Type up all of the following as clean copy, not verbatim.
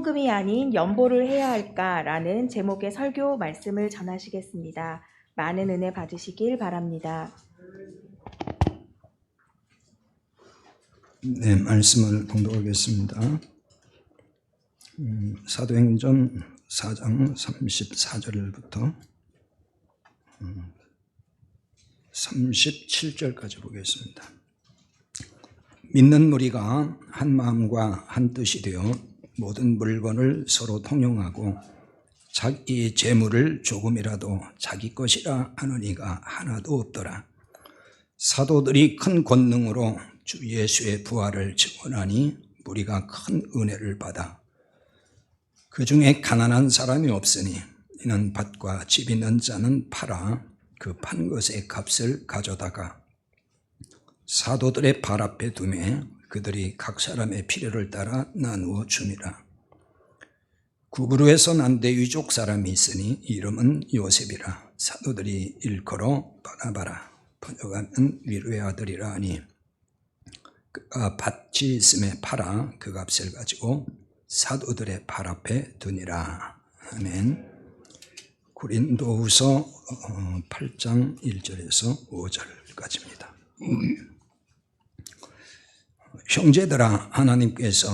헌금이 아닌 연보를 해야 할까라는 제목의 설교 말씀을 전하시겠습니다. 많은 은혜 받으시길 바랍니다. 네, 말씀을 봉독하겠습니다. 사도행전 4장 34절부터 37절까지 보겠습니다. 믿는 무리가 한 마음과 한 뜻이 되어 모든 물건을 서로 통용하고 자기 재물을 조금이라도 자기 것이라 하는 이가 하나도 없더라. 사도들이 큰 권능으로 주 예수의 부활을 증언하니 무리가 큰 은혜를 받아 그 중에 가난한 사람이 없으니 이는 밭과 집 있는 자는 팔아 그 판 것의 값을 가져다가 사도들의 발 앞에 두매 그들이 각 사람의 필요를 따라 나누어 줌이라. 구브루에서 난데 유족 사람이 있으니 이름은 요셉이라. 사도들이 일컬어 바나바라 번역하면 위로의 아들이라 하니 그가 밭이 있음에 팔아 그 값을 가지고 사도들의 발 앞에 두니라. 아멘. 고린도후서 8장 1절에서 5절까지입니다. 형제들아, 하나님께서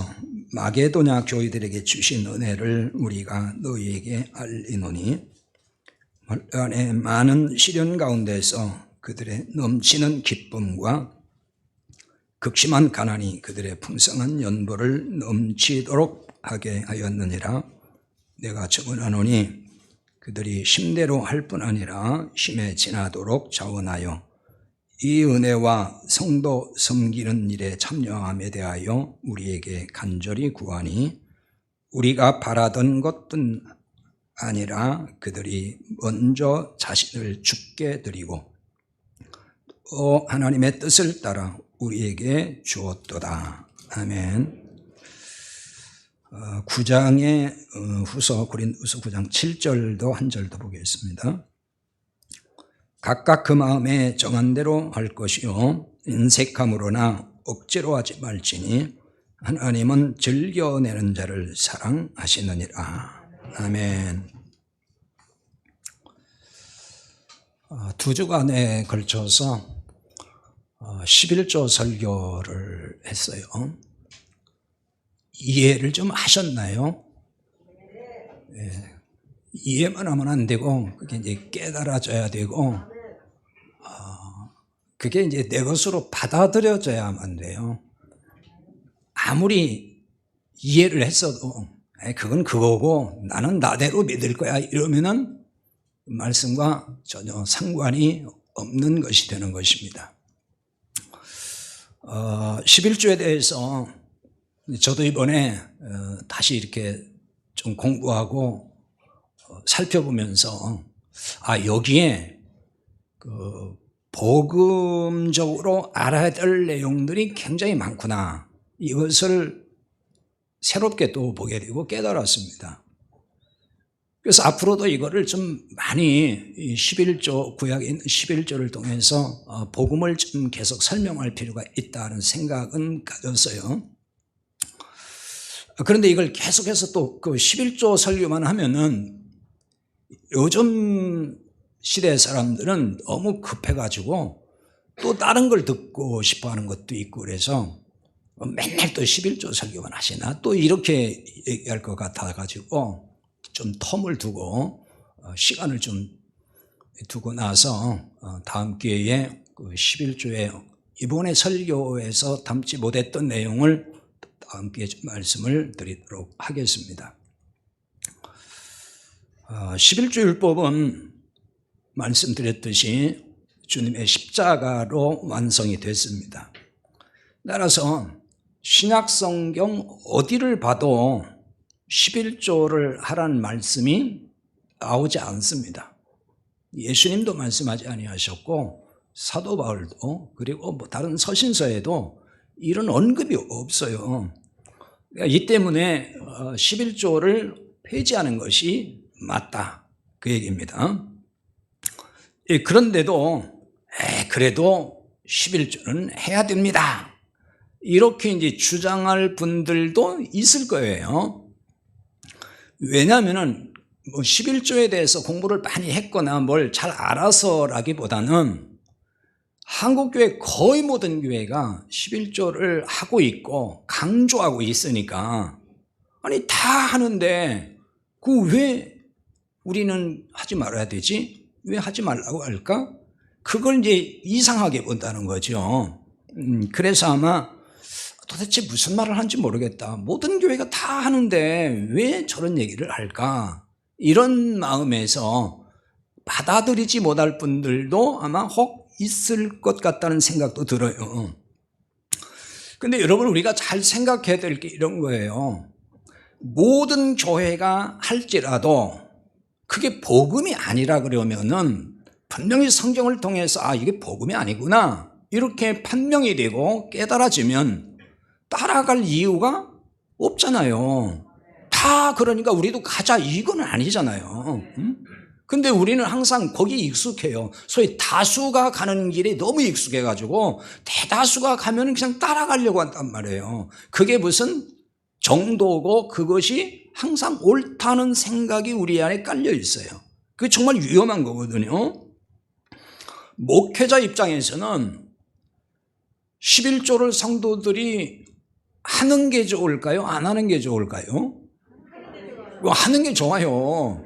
마게도냐 교회들에게 주신 은혜를 우리가 너희에게 알리노니 안에 많은 시련 가운데서 그들의 넘치는 기쁨과 극심한 가난이 그들의 풍성한 연보를 넘치도록 하게 하였느니라. 내가 증언하노니 그들이 힘대로 할 뿐 아니라 힘에 지나도록 자원하여 이 은혜와 성도 섬기는 일에 참여함에 대하여 우리에게 간절히 구하니 우리가 바라던 것뿐 아니라 그들이 먼저 자신을 죽게 드리고 또 하나님의 뜻을 따라 우리에게 주었도다. 아멘. 9장의 후서 고린도후서 9장 7절도 한 절도 보겠습니다. 각각 그 마음에 정한 대로 할 것이요 인색함으로나 억지로 하지 말지니 하나님은 즐겨내는 자를 사랑하시느니라. 아멘. 두 주간에 걸쳐서 11조 설교를 했어요. 이해를 좀 하셨나요? 네. 이해만 하면 안 되고 그게 이제 깨달아져야 되고 그게 이제 내 것으로 받아들여져야만 돼요. 아무리 이해를 했어도 그건 그거고 나는 나대로 믿을 거야 이러면은 말씀과 전혀 상관이 없는 것이 되는 것입니다. 11조에 대해서 저도 이번에 다시 이렇게 좀 공부하고 살펴보면서 여기에 그 복음적으로 알아야 될 내용들이 굉장히 많구나. 이것을 새롭게 또 보게 되고 깨달았습니다. 그래서 앞으로도 이거를 좀 많이 11조, 구약에 있는 11조를 통해서 복음을 좀 계속 설명할 필요가 있다는 생각은 가졌어요. 그런데 이걸 계속해서 또 그 11조 설교만 하면은 요즘 시대 사람들은 너무 급해가지고 또 다른 걸 듣고 싶어 하는 것도 있고 그래서 맨날 또 11조 설교만 하시나 또 이렇게 얘기할 것 같아가지고 좀 텀을 두고 시간을 좀 두고 나서 다음 기회에 그 11조에 이번에 설교에서 담지 못했던 내용을 다음 기회에 좀 말씀을 드리도록 하겠습니다. 11조 율법은 말씀드렸듯이 주님의 십자가로 완성이 됐습니다. 따라서 신약성경 어디를 봐도 11조를 하라는 말씀이 나오지 않습니다. 예수님도 말씀하지 아니하셨고 사도 바울도 그리고 다른 서신서에도 이런 언급이 없어요. 이 때문에 11조를 폐지하는 것이 맞다 그 얘기입니다. 그런데도 그래도 11조는 해야 됩니다 이렇게 이제 주장할 분들도 있을 거예요. 왜냐하면은 뭐 11조에 대해서 공부를 많이 했거나 뭘 잘 알아서라기보다는 한국교회 거의 모든 교회가 11조를 하고 있고 강조하고 있으니까, 아니 다 하는데 그 왜 우리는 하지 말아야 되지? 왜 하지 말라고 할까? 그걸 이제 이상하게 본다는 거죠. 그래서 아마 도대체 무슨 말을 하는지 모르겠다, 모든 교회가 다 하는데 왜 저런 얘기를 할까, 이런 마음에서 받아들이지 못할 분들도 아마 혹 있을 것 같다는 생각도 들어요. 근데 여러분, 우리가 잘 생각해야 될 게 이런 거예요. 모든 교회가 할지라도 그게 복음이 아니라 그러면은 분명히 성경을 통해서 이게 복음이 아니구나 이렇게 판명이 되고 깨달아지면 따라갈 이유가 없잖아요. 다 그러니까 우리도 가자 이건 아니잖아요. 근데 우리는 항상 거기 익숙해요. 소위 다수가 가는 길이 너무 익숙해가지고 대다수가 가면 그냥 따라가려고 한단 말이에요. 그게 무슨 정도고 그것이 항상 옳다는 생각이 우리 안에 깔려 있어요. 그게 정말 위험한 거거든요. 목회자 입장에서는 11조를 성도들이 하는 게 좋을까요? 안 하는 게 좋을까요? 하는 게 좋아요.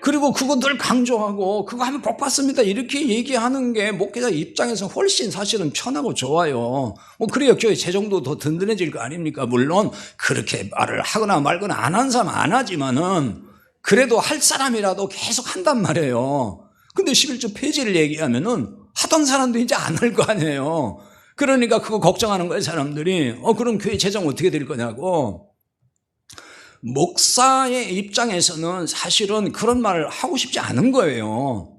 그리고 그거 늘 강조하고 그거 하면 복 받습니다 이렇게 얘기하는 게 목회자 입장에서 훨씬 사실은 편하고 좋아요. 뭐 그래야 교회 재정도 더 든든해질 거 아닙니까? 물론 그렇게 말을 하거나 말거나 안 한 사람 안 하지만은 그래도 할 사람이라도 계속 한단 말이에요. 근데 11조 폐지를 얘기하면은 하던 사람도 이제 안 할 거 아니에요. 그러니까 그거 걱정하는 거예요, 사람들이. 그럼 교회 재정 어떻게 될 거냐고. 목사의 입장에서는 사실은 그런 말을 하고 싶지 않은 거예요.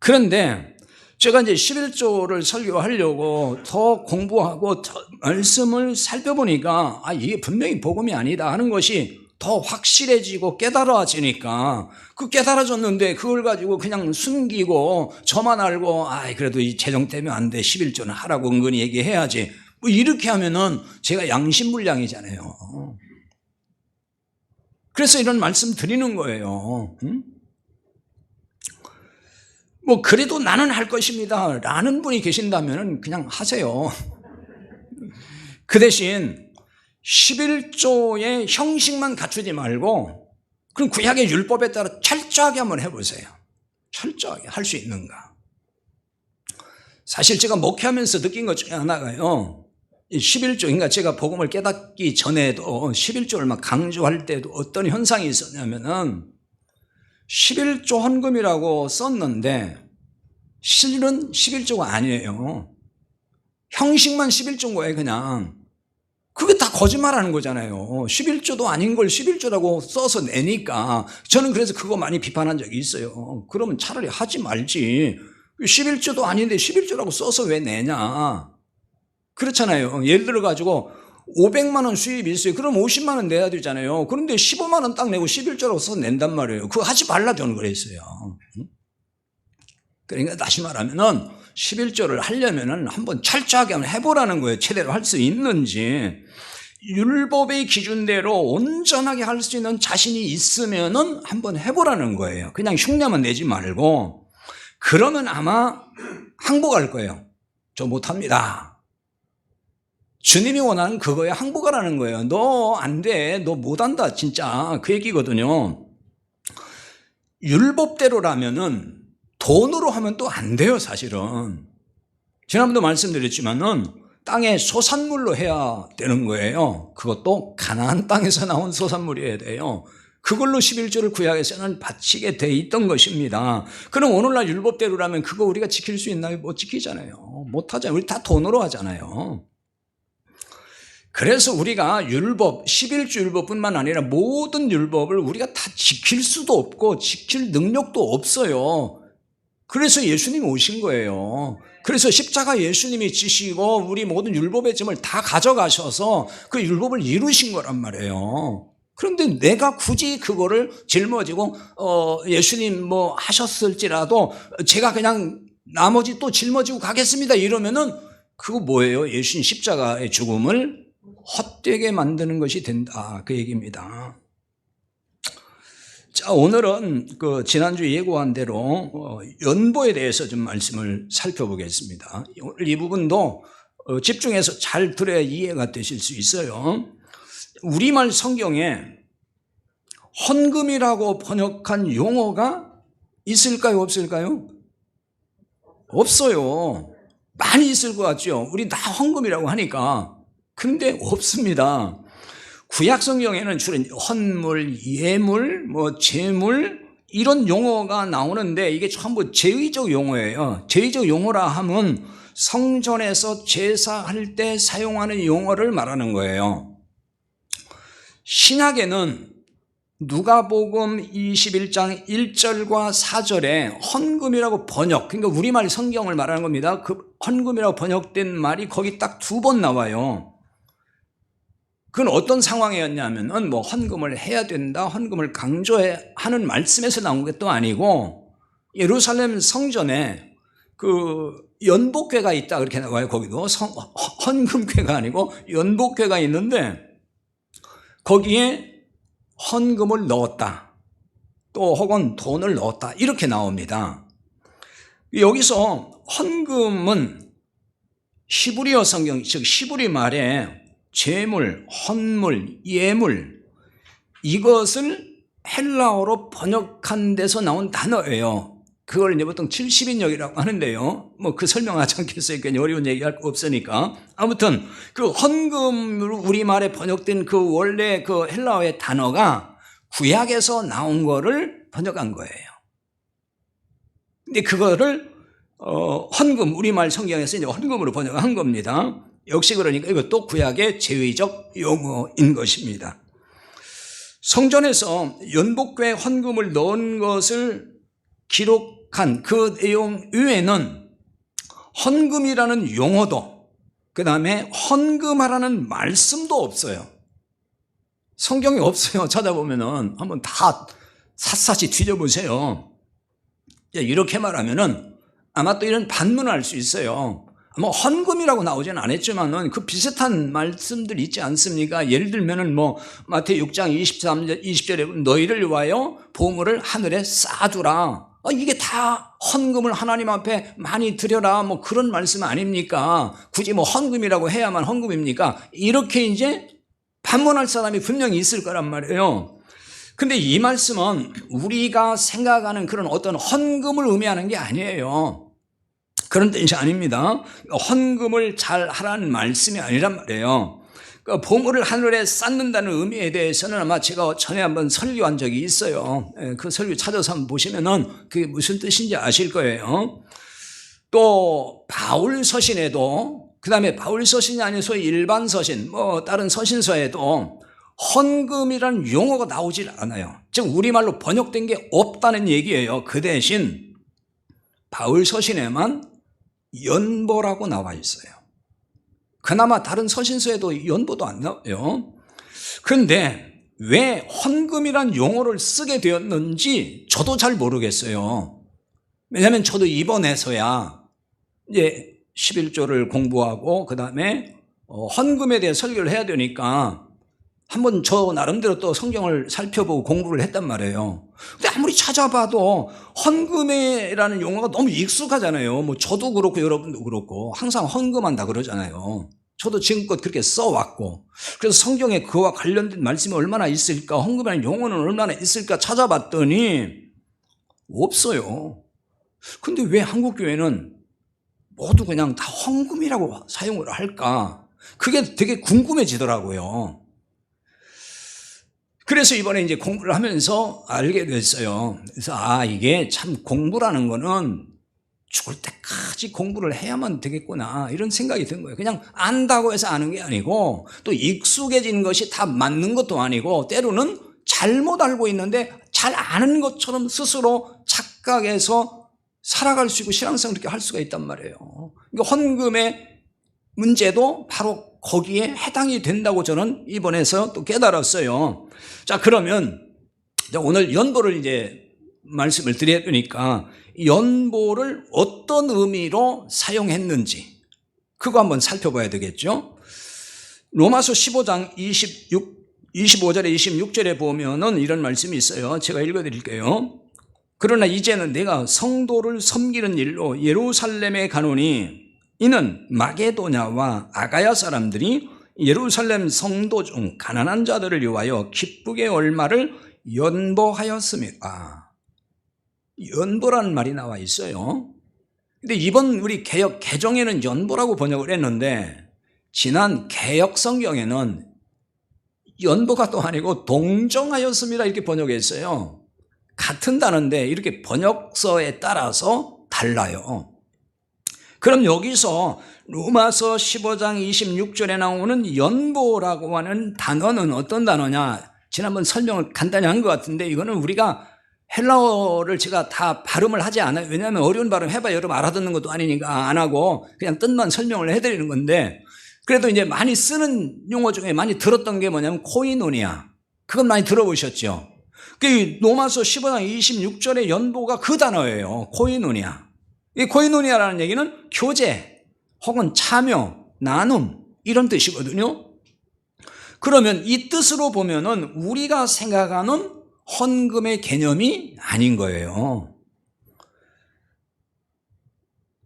그런데 제가 이제 11조를 설교하려고 더 공부하고 더 말씀을 살펴보니까 이게 분명히 복음이 아니다 하는 것이 더 확실해지고 깨달아지니까, 그 깨달아졌는데 그걸 가지고 그냥 숨기고 저만 알고 그래도 이 재정 때문에 안 돼 11조는 하라고 은근히 얘기해야지 뭐 이렇게 하면은 제가 양심불량이잖아요. 그래서 이런 말씀 드리는 거예요. 뭐 그래도 나는 할 것입니다 라는 분이 계신다면 그냥 하세요. 그 대신 11조의 형식만 갖추지 말고 그럼 구약의 율법에 따라 철저하게 한번 해보세요. 철저하게 할 수 있는가. 사실 제가 목회하면서 느낀 것 중에 하나가요, 11조, 그러니까 제가 복음을 깨닫기 전에도 11조를 막 강조할 때도 어떤 현상이 있었냐면은 11조 헌금이라고 썼는데 실은 11조가 아니에요. 형식만 11조인 거예요, 그냥. 그게 다 거짓말하는 거잖아요. 11조도 아닌 걸 11조라고 써서 내니까. 저는 그래서 그거 많이 비판한 적이 있어요. 그러면 차라리 하지 말지. 11조도 아닌데 11조라고 써서 왜 내냐. 그렇잖아요. 예를 들어가지고 500만 원 수입이 있어요. 그럼 50만 원 내야 되잖아요. 그런데 15만 원 딱 내고 11조라고 써서 낸단 말이에요. 그거 하지 말라 저는 그랬어요. 그러니까 다시 말하면은 11조를 하려면은 한번 철저하게 한번 해보라는 거예요. 제대로 할 수 있는지. 율법의 기준대로 온전하게 할 수 있는 자신이 있으면은 한번 해보라는 거예요. 그냥 흉내만 내지 말고. 그러면 아마 항복할 거예요. 저 못합니다. 주님이 원하는 그거에 항복하라는 거예요. 너 안 돼. 너 못한다. 진짜. 그 얘기거든요. 율법대로라면은 돈으로 하면 또 안 돼요, 사실은. 지난번도 말씀드렸지만은 땅에 소산물로 해야 되는 거예요. 그것도 가나안 땅에서 나온 소산물이어야 돼요. 그걸로 11조를 구약에서는 바치게 돼 있던 것입니다. 그럼 오늘날 율법대로라면 그거 우리가 지킬 수 있나요? 못 지키잖아요. 못 하잖아요. 우리 다 돈으로 하잖아요. 그래서 우리가 율법, 11조 율법뿐만 아니라 모든 율법을 우리가 다 지킬 수도 없고 지킬 능력도 없어요. 그래서 예수님이 오신 거예요. 그래서 십자가 예수님이 지시고 우리 모든 율법의 점을 다 가져가셔서 그 율법을 이루신 거란 말이에요. 그런데 내가 굳이 그거를 짊어지고 예수님 뭐 하셨을지라도 제가 그냥 나머지 또 짊어지고 가겠습니다 이러면은 그거 뭐예요? 예수님 십자가의 죽음을 헛되게 만드는 것이 된다, 그 얘기입니다. 자, 오늘은 그 지난주 예고한 대로 연보에 대해서 좀 말씀을 살펴보겠습니다. 오늘 이 부분도 집중해서 잘 들어야 이해가 되실 수 있어요. 우리말 성경에 헌금이라고 번역한 용어가 있을까요, 없을까요? 없어요. 많이 있을 것 같죠? 우리 다 헌금이라고 하니까. 근데 없습니다. 구약 성경에는 주로 헌물, 예물, 제물 이런 용어가 나오는데 이게 전부 제의적 용어예요. 제의적 용어라 하면 성전에서 제사할 때 사용하는 용어를 말하는 거예요. 신약에는 누가복음 21장 1절과 4절에 헌금이라고 번역, 그러니까 우리말 성경을 말하는 겁니다. 그 헌금이라고 번역된 말이 거기 딱 2번 나와요. 그건 어떤 상황이었냐면은 헌금을 해야 된다, 헌금을 강조하는 말씀에서 나온 것도 아니고 예루살렘 성전에 그 연복궤가 있다 그렇게 나와요. 거기도 헌금궤가 아니고 연복궤가 있는데 거기에 헌금을 넣었다, 또 혹은 돈을 넣었다 이렇게 나옵니다. 여기서 헌금은 히브리어 성경, 즉 히브리 말에 제물, 헌물, 예물 이것을 헬라어로 번역한 데서 나온 단어예요. 그걸 이제 보통 70인역이라고 하는데요. 그 설명하지 않겠어요. 괜히 어려운 얘기할 거 없으니까. 아무튼 그 헌금으로 우리말에 번역된 그 원래 그 헬라어의 단어가 구약에서 나온 거를 번역한 거예요. 근데 그거를 헌금, 우리말 성경에서 이제 헌금으로 번역한 겁니다. 역시 그러니까 이것도 구약의 제의적 용어인 것입니다. 성전에서 연복궤 헌금을 넣은 것을 기록한 그 내용 외에는 헌금이라는 용어도, 그 다음에 헌금하라는 말씀도 없어요. 성경에 없어요. 찾아보면은 한번 다 샅샅이 뒤져보세요. 이렇게 말하면은 아마 또 이런 반문을 할 수 있어요. 헌금이라고 나오진 않았지만은 그 비슷한 말씀들이 있지 않습니까? 예를 들면은 마태복음 6장 23절 20절에 너희를 위하여 보물을 하늘에 쌓아두라. 이게 다 헌금을 하나님 앞에 많이 드려라. 그런 말씀 아닙니까? 굳이 헌금이라고 해야만 헌금입니까? 이렇게 이제 반문할 사람이 분명히 있을 거란 말이에요. 근데 이 말씀은 우리가 생각하는 그런 어떤 헌금을 의미하는 게 아니에요. 그런 뜻이 아닙니다. 헌금을 잘 하라는 말씀이 아니란 말이에요. 보물을 하늘에 쌓는다는 의미에 대해서는 아마 제가 전에 한번 설교한 적이 있어요. 그 설교 찾아서 한번 보시면은 그게 무슨 뜻인지 아실 거예요. 또 바울 서신에도, 그 다음에 바울 서신이 아닌 소위 일반 서신, 다른 서신서에도 헌금이라는 용어가 나오질 않아요. 즉 우리말로 번역된 게 없다는 얘기예요. 그 대신 바울 서신에만 연보라고 나와 있어요. 그나마 다른 서신서에도 연보도 안 나와요. 그런데 왜 헌금이란 용어를 쓰게 되었는지 저도 잘 모르겠어요. 왜냐하면 저도 이번에서야 이제 11조를 공부하고 그 다음에 헌금에 대해 설교를 해야 되니까 한번 저 나름대로 또 성경을 살펴보고 공부를 했단 말이에요. 근데 아무리 찾아봐도 헌금이라는 용어가 너무 익숙하잖아요. 저도 그렇고 여러분도 그렇고 항상 헌금한다 그러잖아요. 저도 지금껏 그렇게 써왔고, 그래서 성경에 그와 관련된 말씀이 얼마나 있을까, 헌금이라는 용어는 얼마나 있을까 찾아봤더니 없어요. 근데 왜 한국교회는 모두 그냥 다 헌금이라고 사용을 할까? 그게 되게 궁금해지더라고요. 그래서 이번에 이제 공부를 하면서 알게 됐어요. 그래서 이게 참 공부라는 거는 죽을 때까지 공부를 해야만 되겠구나 이런 생각이 든 거예요. 그냥 안다고 해서 아는 게 아니고 또 익숙해진 것이 다 맞는 것도 아니고 때로는 잘못 알고 있는데 잘 아는 것처럼 스스로 착각해서 살아갈 수 있고 신앙생활을 이렇게 할 수가 있단 말이에요. 그러니까 헌금의 문제도 바로 거기에 해당이 된다고 저는 이번에서 또 깨달았어요. 자, 그러면 오늘 연보를 이제 말씀을 드려야 되니까 연보를 어떤 의미로 사용했는지 그거 한번 살펴봐야 되겠죠. 로마서 15장 25절에 26절에 보면은 이런 말씀이 있어요. 제가 읽어드릴게요. 그러나 이제는 내가 성도를 섬기는 일로 예루살렘에 가노니 이는 마게도냐와 아가야 사람들이 예루살렘 성도 중 가난한 자들을 위하여 기쁘게 얼마를 연보하였습니다. 연보라는 말이 나와 있어요. 근데 이번 우리 개역 개정에는 연보라고 번역을 했는데 지난 개역 성경에는 연보가 또 아니고 동정하였습니다 이렇게 번역했어요. 같은 단어인데 이렇게 번역서에 따라서 달라요. 그럼 여기서 로마서 15장 26절에 나오는 연보라고 하는 단어는 어떤 단어냐? 지난번 설명을 간단히 한 것 같은데 이거는 우리가 헬라어를 제가 다 발음을 하지 않아요. 왜냐하면 어려운 발음 해봐야 여러분 알아듣는 것도 아니니까 안 하고 그냥 뜻만 설명을 해드리는 건데 그래도 이제 많이 쓰는 용어 중에 많이 들었던 게 뭐냐면 코이노니아. 그건 많이 들어보셨죠? 그 로마서 15장 26절의 연보가 그 단어예요. 코이노니아. 이 코이노니아라는 얘기는 교제 혹은 참여, 나눔 이런 뜻이거든요. 그러면 이 뜻으로 보면은 우리가 생각하는 헌금의 개념이 아닌 거예요.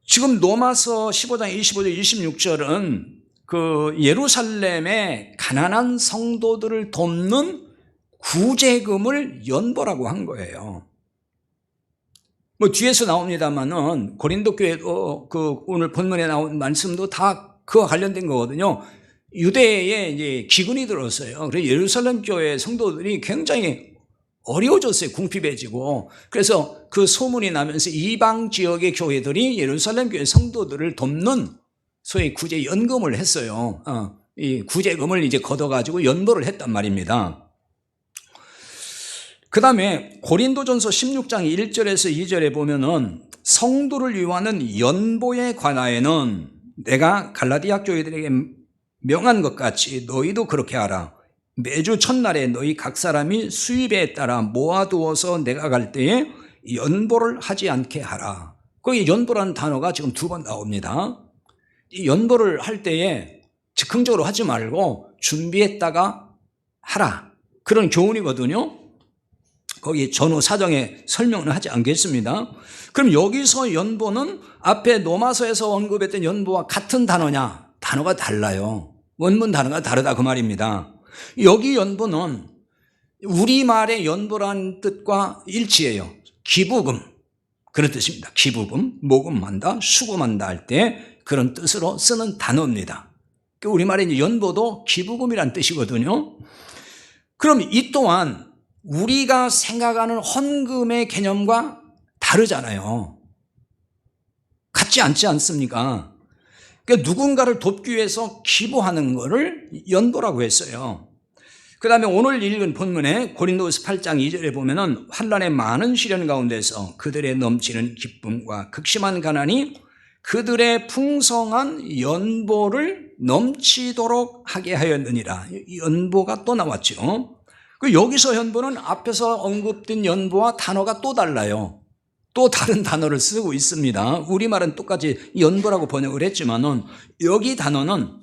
지금 로마서 15장 25절 26절은 그 예루살렘의 가난한 성도들을 돕는 구제금을 연보라고 한 거예요. 뭐 뒤에서 나옵니다만은 고린도 교회도 그 오늘 본문에 나온 말씀도 다 그와 관련된 거거든요. 유대에 이제 기근이 들었어요. 그래서 예루살렘 교회 성도들이 굉장히 어려워졌어요. 궁핍해지고. 그래서 그 소문이 나면서 이방 지역의 교회들이 예루살렘 교회 성도들을 돕는 소위 구제 연금을 했어요. 이 구제금을 이제 걷어가지고 연보를 했단 말입니다. 그 다음에 고린도전서 16장 1절에서 2절에 보면은 성도를 위하는 연보에 관하여는 내가 갈라디아 교회들에게 명한 것 같이 너희도 그렇게 하라. 매주 첫날에 너희 각 사람이 수입에 따라 모아두어서 내가 갈 때에 연보를 하지 않게 하라. 거기 연보라는 단어가 지금 2번 나옵니다. 이 연보를 할 때에 즉흥적으로 하지 말고 준비했다가 하라. 그런 교훈이거든요. 거기 전후 사정에 설명은 하지 않겠습니다. 그럼 여기서 연보는 앞에 로마서에서 언급했던 연보와 같은 단어냐? 단어가 달라요. 원문 단어가 다르다 그 말입니다. 여기 연보는 우리말의 연보라는 뜻과 일치해요. 기부금 그런 뜻입니다. 기부금, 모금한다, 수금한다 할 때 그런 뜻으로 쓰는 단어입니다. 우리말의 연보도 기부금이란 뜻이거든요. 그럼 이 또한 우리가 생각하는 헌금의 개념과 다르잖아요. 같지 않지 않습니까? 그러니까 누군가를 돕기 위해서 기부하는 것을 연보라고 했어요. 그 다음에 오늘 읽은 본문에 고린도서 8장 2절에 보면은 환난의 많은 시련 가운데서 그들의 넘치는 기쁨과 극심한 가난이 그들의 풍성한 연보를 넘치도록 하게 하였느니라. 연보가 또 나왔죠. 여기서 연보는 앞에서 언급된 연보와 단어가 또 달라요. 또 다른 단어를 쓰고 있습니다. 우리말은 똑같이 연보라고 번역을 했지만은 여기 단어는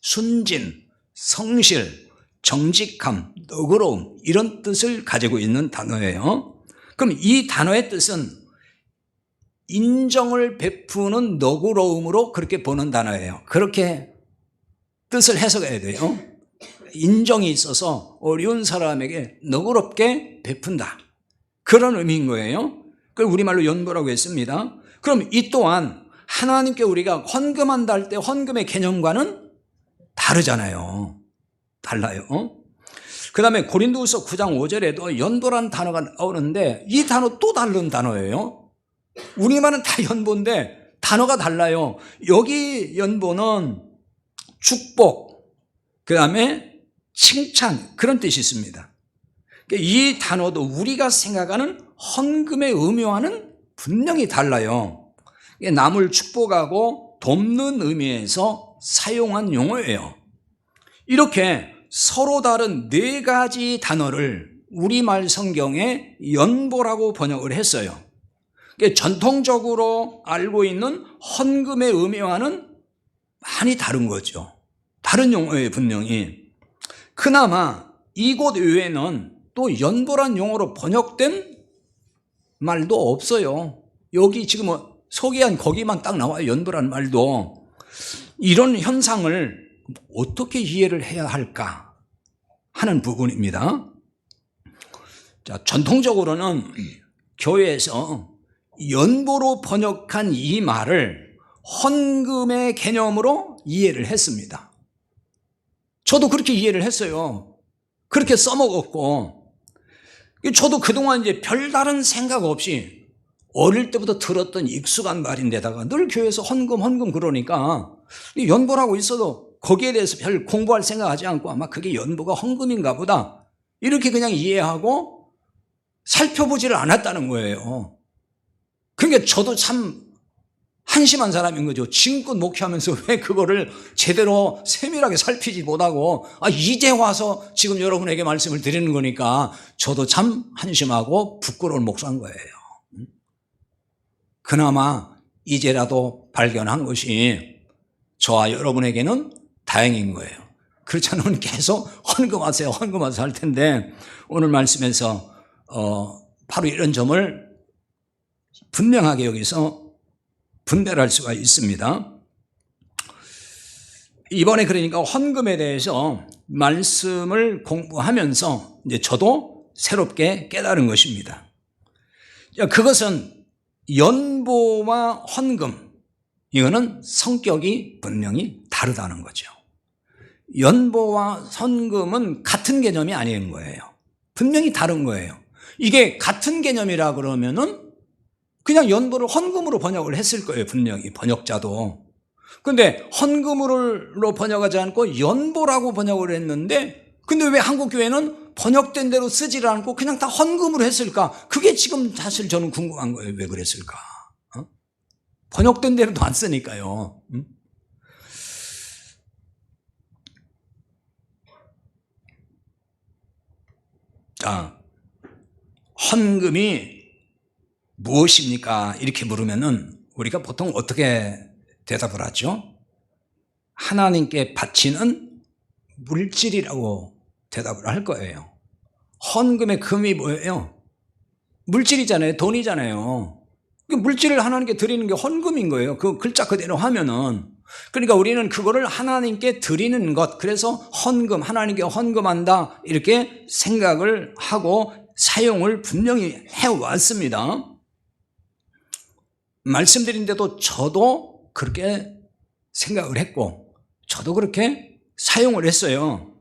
순진, 성실, 정직함, 너그러움 이런 뜻을 가지고 있는 단어예요. 그럼 이 단어의 뜻은 인정을 베푸는 너그러움으로 그렇게 보는 단어예요. 그렇게 뜻을 해석해야 돼요. 인정이 있어서 어려운 사람에게 너그럽게 베푼다. 그런 의미인 거예요. 그걸 우리말로 연보라고 했습니다. 그럼 이 또한 하나님께 우리가 헌금한다 할 때 헌금의 개념과는 다르잖아요. 달라요. 그 다음에 고린도후서 9장 5절에도 연보라는 단어가 나오는데 이 단어 또 다른 단어예요. 우리말은 다 연보인데 단어가 달라요. 여기 연보는 축복, 그 다음에 칭찬 그런 뜻이 있습니다. 이 단어도 우리가 생각하는 헌금의 의미와는 분명히 달라요. 남을 축복하고 돕는 의미에서 사용한 용어예요. 이렇게 서로 다른 4가지 단어를 우리말 성경에 연보라고 번역을 했어요. 전통적으로 알고 있는 헌금의 의미와는 많이 다른 거죠. 다른 용어예요, 분명히. 그나마 이곳 외에는 또 연보란 용어로 번역된 말도 없어요. 여기 지금 소개한 거기만 딱 나와요. 연보란 말도. 이런 현상을 어떻게 이해를 해야 할까 하는 부분입니다. 자, 전통적으로는 교회에서 연보로 번역한 이 말을 헌금의 개념으로 이해를 했습니다. 저도 그렇게 이해를 했어요. 그렇게 써먹었고, 저도 그동안 이제 별다른 생각 없이 어릴 때부터 들었던 익숙한 말인데다가 늘 교회에서 헌금 그러니까 연보라고 있어도 거기에 대해서 별 공부할 생각하지 않고 아마 그게 연보가 헌금인가 보다 이렇게 그냥 이해하고 살펴보지를 않았다는 거예요. 그러니까 저도 참 한심한 사람인 거죠. 지금껏 목회하면서 왜 그거를 제대로 세밀하게 살피지 못하고 이제 와서 지금 여러분에게 말씀을 드리는 거니까 저도 참 한심하고 부끄러운 목사인 거예요. 그나마 이제라도 발견한 것이 저와 여러분에게는 다행인 거예요. 그렇지 않으면 계속 헌금하세요 할 텐데 오늘 말씀에서 바로 이런 점을 분명하게 여기서 분별할 수가 있습니다. 이번에 그러니까 헌금에 대해서 말씀을 공부하면서 이제 저도 새롭게 깨달은 것입니다. 그것은 연보와 헌금, 이거는 성격이 분명히 다르다는 거죠. 연보와 헌금은 같은 개념이 아닌 거예요. 분명히 다른 거예요. 이게 같은 개념이라 그러면은 그냥 연보를 헌금으로 번역을 했을 거예요. 분명히 번역자도. 근데 헌금으로 번역하지 않고 연보라고 번역을 했는데 근데 왜 한국 교회는 번역된 대로 쓰지를 않고 그냥 다 헌금으로 했을까? 그게 지금 사실 저는 궁금한 거예요. 왜 그랬을까? 번역된 대로도 안 쓰니까요. 자, 헌금이 무엇입니까? 이렇게 물으면은 우리가 보통 어떻게 대답을 하죠? 하나님께 바치는 물질이라고 대답을 할 거예요. 헌금의 금이 뭐예요? 물질이잖아요. 돈이잖아요. 물질을 하나님께 드리는 게 헌금인 거예요. 그 글자 그대로 하면은. 그러니까 우리는 그거를 하나님께 드리는 것, 그래서 헌금, 하나님께 헌금한다 이렇게 생각을 하고 사용을 분명히 해왔습니다. 말씀드린데도 저도 그렇게 생각을 했고 저도 그렇게 사용을 했어요.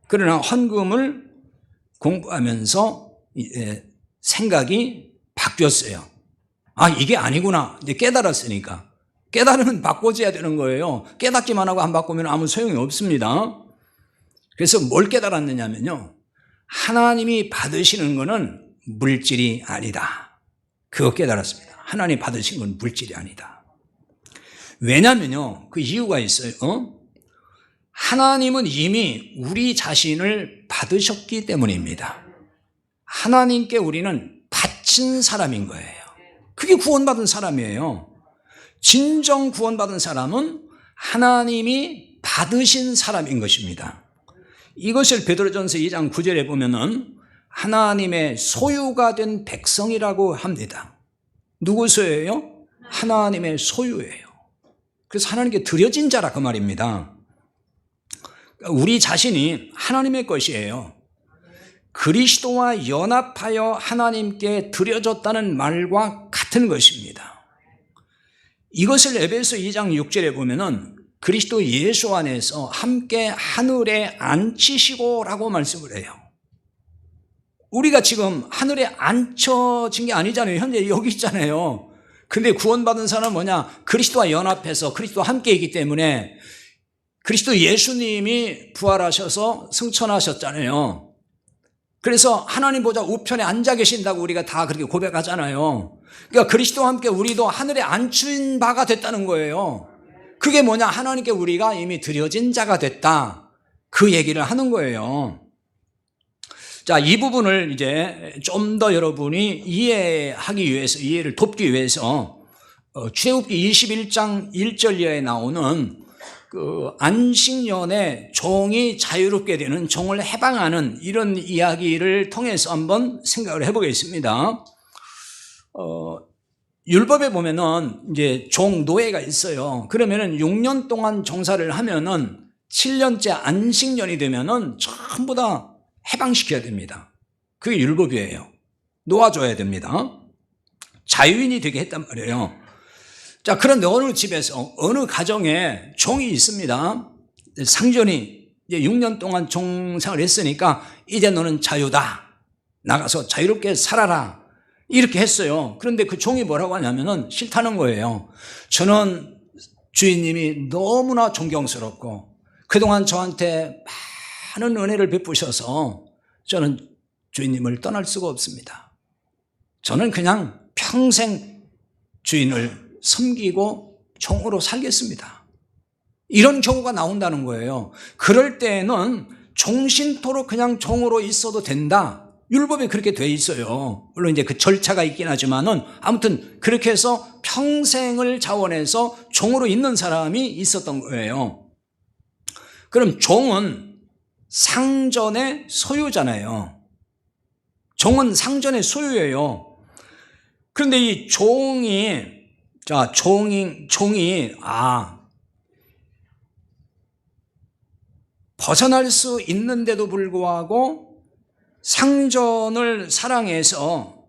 그러나 헌금을 공부하면서 생각이 바뀌었어요. 이게 아니구나. 이제 깨달았으니까. 깨달으면 바꿔줘야 되는 거예요. 깨닫기만 하고 안 바꾸면 아무 소용이 없습니다. 그래서 뭘 깨달았느냐면요. 하나님이 받으시는 거는 물질이 아니다. 그거 깨달았습니다. 하나님 받으신 건 물질이 아니다. 왜냐면요. 그 이유가 있어요. 하나님은 이미 우리 자신을 받으셨기 때문입니다. 하나님께 우리는 바친 사람인 거예요. 그게 구원받은 사람이에요. 진정 구원받은 사람은 하나님이 받으신 사람인 것입니다. 이것을 베드로전서 2장 9절에 보면은 하나님의 소유가 된 백성이라고 합니다. 누구 소유예요? 하나님의 소유예요. 그래서 하나님께 드려진 자라 그 말입니다. 우리 자신이 하나님의 것이에요. 그리스도와 연합하여 하나님께 드려졌다는 말과 같은 것입니다. 이것을 에베소 2장 6절에 보면은 그리스도 예수 안에서 함께 하늘에 앉히시고라고 말씀을 해요. 우리가 지금 하늘에 앉혀진 게 아니잖아요. 현재 여기 있잖아요. 근데 구원받은 사람은 뭐냐? 그리스도와 연합해서 그리스도와 함께 있기 때문에 그리스도 예수님이 부활하셔서 승천하셨잖아요. 그래서 하나님 보좌 우편에 앉아 계신다고 우리가 다 그렇게 고백하잖아요. 그러니까 그리스도와 함께 우리도 하늘에 앉힌 바가 됐다는 거예요. 그게 뭐냐? 하나님께 우리가 이미 드려진 자가 됐다. 그 얘기를 하는 거예요. 자, 이 부분을 이제 좀 더 여러분이 이해하기 위해서, 이해를 돕기 위해서 출애굽기 21장 1절 이하에 나오는 그 안식년에 종이 자유롭게 되는, 종을 해방하는 이런 이야기를 통해서 한번 생각을 해보겠습니다. 율법에 보면은 이제 종 노예가 있어요. 그러면은 6년 동안 종사를 하면은 7년째 안식년이 되면은 전부 다 해방시켜야 됩니다. 그게 율법이에요. 놓아줘야 됩니다. 자유인이 되게 했단 말이에요. 자, 그런데 어느 집에서, 어느 가정에 종이 있습니다. 상전이 이제 6년 동안 종생을 했으니까 이제 너는 자유다. 나가서 자유롭게 살아라. 이렇게 했어요. 그런데 그 종이 뭐라고 하냐면은 싫다는 거예요. 저는 주인님이 너무나 존경스럽고 그동안 저한테 많은 은혜를 베푸셔서 저는 주인님을 떠날 수가 없습니다. 저는 그냥 평생 주인을 섬기고 종으로 살겠습니다. 이런 경우가 나온다는 거예요. 그럴 때에는 종신토록 그냥 종으로 있어도 된다. 율법에 그렇게 돼 있어요. 물론 이제 그 절차가 있긴 하지만은 아무튼 그렇게 해서 평생을 자원해서 종으로 있는 사람이 있었던 거예요. 그럼 종은 상전의 소유잖아요. 종은 상전의 소유예요. 그런데 이 종이 벗어날 수 있는데도 불구하고 상전을 사랑해서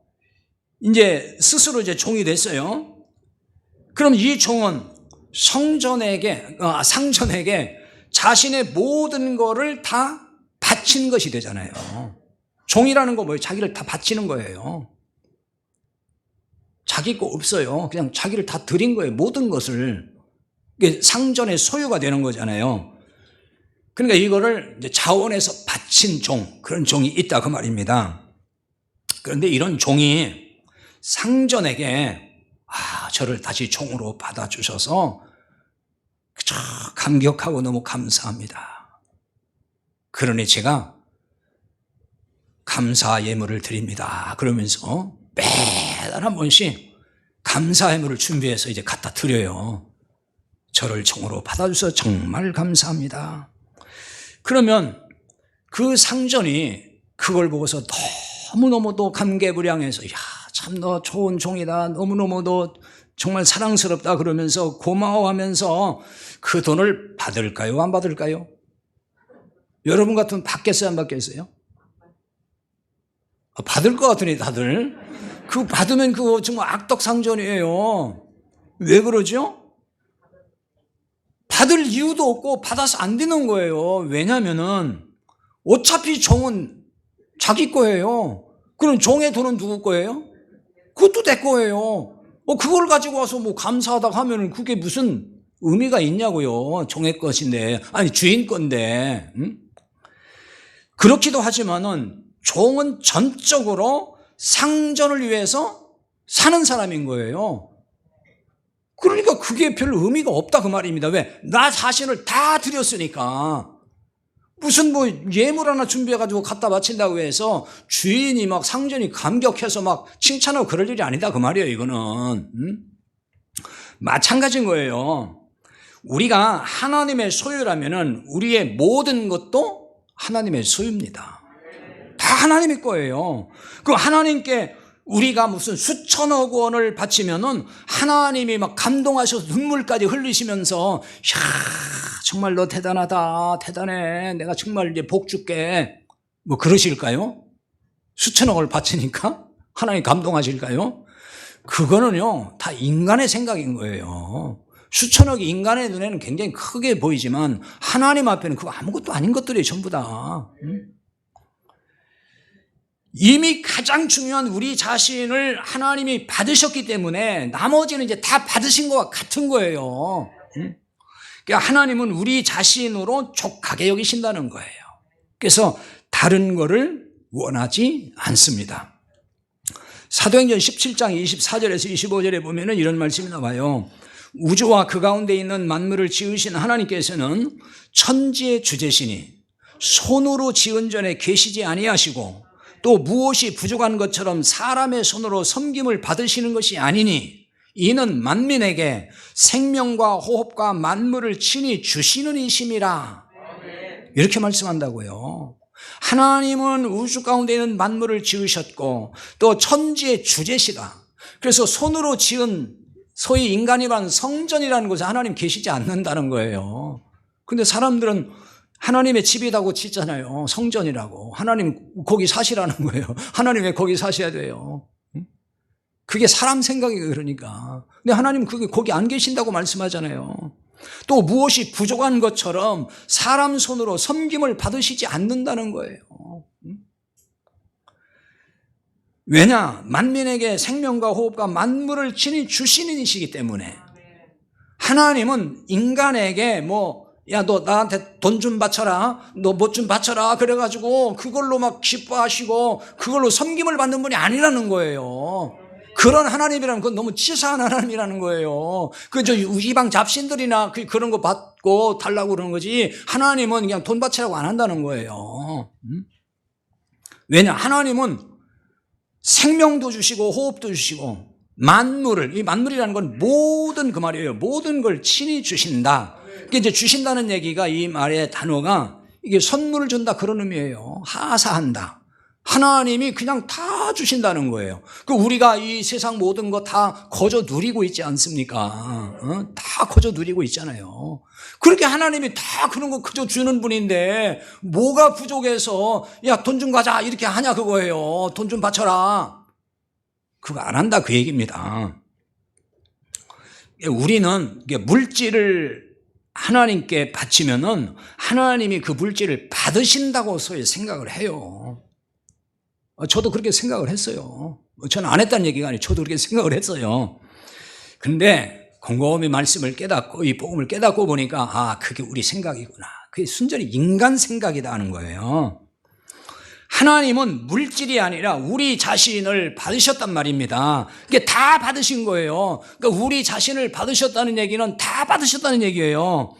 이제 스스로 이제 종이 됐어요. 그럼 이 종은 상전에게 자신의 모든 거를 다 바친 것이 되잖아요. 종이라는 거 뭐예요? 자기를 다 바치는 거예요. 자기 거 없어요. 그냥 자기를 다 드린 거예요. 모든 것을. 이게 상전의 소유가 되는 거잖아요. 그러니까 이거를 이제 자원해서 바친 종, 그런 종이 있다 그 말입니다. 그런데 이런 종이 상전에게 저를 다시 종으로 받아주셔서 감격하고 너무 감사합니다. 그러니 제가 감사 예물을 드립니다. 그러면서 매달 한 번씩 감사 예물을 준비해서 이제 갖다 드려요. 저를 종으로 받아주셔서 정말 감사합니다. 그러면 그 상전이 그걸 보고서 너무너무도 감개무량해서 참 너 좋은 종이다. 너무너무 너 정말 사랑스럽다. 그러면서 고마워하면서 그 돈을 받을까요? 안 받을까요? 여러분 같으면 받겠어요? 안 받겠어요? 받을 것 같으니 다들. 그거 받으면 그거 정말 악덕상전이에요. 왜 그러죠? 받을 이유도 없고 받아서 안 되는 거예요. 왜냐면은 어차피 종은 자기 거예요. 그럼 종의 돈은 누구 거예요? 그것도 내 거예요. 그걸 가지고 와서 뭐 감사하다고 하면은 그게 무슨 의미가 있냐고요. 종의 것인데, 아니 주인 건데. 그렇기도 하지만은 종은 전적으로 상전을 위해서 사는 사람인 거예요. 그러니까 그게 별 의미가 없다 그 말입니다. 왜? 나 자신을 다 드렸으니까. 무슨 뭐 예물 하나 준비해가지고 갖다 바친다고 해서 주인이 막 상전이 감격해서 막 칭찬하고 그럴 일이 아니다 그 말이에요. 이거는 마찬가지인 거예요. 우리가 하나님의 소유라면은 우리의 모든 것도 하나님의 소유입니다. 다 하나님의 거예요. 그 하나님께 우리가 무슨 수천억 원을 바치면은 하나님이 막 감동하셔서 눈물까지 흘리시면서 정말 너 대단하다, 대단해, 내가 정말 이제 복 줄게, 뭐 그러실까요? 수천억을 바치니까 하나님 감동하실까요? 그거는요 다 인간의 생각인 거예요. 수천억이 인간의 눈에는 굉장히 크게 보이지만 하나님 앞에는 그거 아무것도 아닌 것들이 전부 다. 이미 가장 중요한 우리 자신을 하나님이 받으셨기 때문에 나머지는 이제 다 받으신 것과 같은 거예요. 그러니까 하나님은 우리 자신으로 족하게 여기신다는 거예요. 그래서 다른 거를 원하지 않습니다. 사도행전 17장 24절에서 25절에 보면 이런 말씀이 나와요. 우주와 그 가운데 있는 만물을 지으신 하나님께서는 천지의 주제시니 손으로 지은 전에 계시지 아니하시고 또 무엇이 부족한 것처럼 사람의 손으로 섬김을 받으시는 것이 아니니 이는 만민에게 생명과 호흡과 만물을 친히 주시는 이심이라. 이렇게 말씀한다고요. 하나님은 우주 가운데 있는 만물을 지으셨고 또 천지의 주제시다. 그래서 손으로 지은 소위 인간이란 성전이라는 곳에 하나님 계시지 않는다는 거예요. 근데 사람들은 하나님의 집이라고 짓잖아요. 성전이라고. 하나님 거기 사시라는 거예요. 하나님 왜 거기 사셔야 돼요? 그게 사람 생각이 그러니까. 근데 하나님 그게 거기 안 계신다고 말씀하잖아요. 또 무엇이 부족한 것처럼 사람 손으로 섬김을 받으시지 않는다는 거예요. 왜냐? 만민에게 생명과 호흡과 만물을 친히 주시는 이시기 때문에. 하나님은 인간에게 야, 너 나한테 돈 좀 바쳐라. 너 뭐 좀 바쳐라. 그래가지고 그걸로 막 기뻐하시고 그걸로 섬김을 받는 분이 아니라는 거예요. 그런 하나님이라면 그건 너무 치사한 하나님이라는 거예요. 저 이방 잡신들이나 그런 거 받고 달라고 그러는 거지. 하나님은 그냥 돈 바치라고 안 한다는 거예요. 왜냐? 하나님은 생명도 주시고 호흡도 주시고 만물을, 이 만물이라는 건 모든 그 말이에요. 모든 걸 친히 주신다. 이게 이제 주신다는 얘기가 이 말의 단어가 이게 선물을 준다 그런 의미예요. 하사한다. 하나님이 그냥 다 주신다는 거예요. 우리가 이 세상 모든 거 다 거저 누리고 있지 않습니까? 다 거저 누리고 있잖아요. 그렇게 하나님이 다 그런 거 그저 주는 분인데 뭐가 부족해서 야, 돈 좀 가자 이렇게 하냐 그거예요. 돈 좀 바쳐라. 그거 안 한다 그 얘기입니다. 우리는 물질을 하나님께 바치면은 하나님이 그 물질을 받으신다고 소위 생각을 해요. 저도 그렇게 생각을 했어요. 저는 안 했다는 얘기가 아니에요. 저도 그렇게 생각을 했어요. 근데 곰곰이 말씀을 깨닫고 이 복음을 깨닫고 보니까 그게 우리 생각이구나. 그게 순전히 인간 생각이다 하는 거예요. 하나님은 물질이 아니라 우리 자신을 받으셨단 말입니다. 그게 다 받으신 거예요. 그러니까 우리 자신을 받으셨다는 얘기는 다 받으셨다는 얘기예요.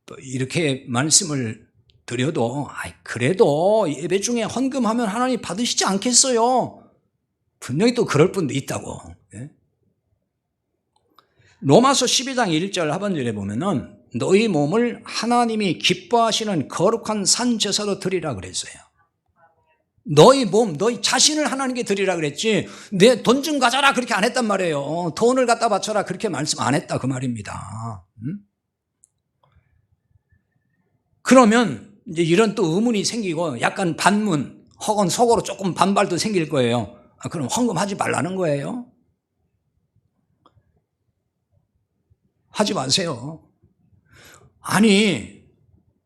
또 이렇게 말씀을 드려도 그래도 예배 중에 헌금하면 하나님 받으시지 않겠어요? 분명히 또 그럴 분도 있다고. 로마서 12장 1절 하반절에 보면은 너희 몸을 하나님이 기뻐하시는 거룩한 산 제사로 드리라 그랬어요. 너희 몸, 너희 자신을 하나님께 드리라 그랬지 내 돈 좀 가져라 그렇게 안 했단 말이에요. 돈을 갖다 바쳐라 그렇게 말씀 안 했다 그 말입니다. 그러면 이제 이런 또 의문이 생기고 약간 반문 혹은 속으로 조금 반발도 생길 거예요. 그럼 헌금하지 말라는 거예요? 하지 마세요. 아니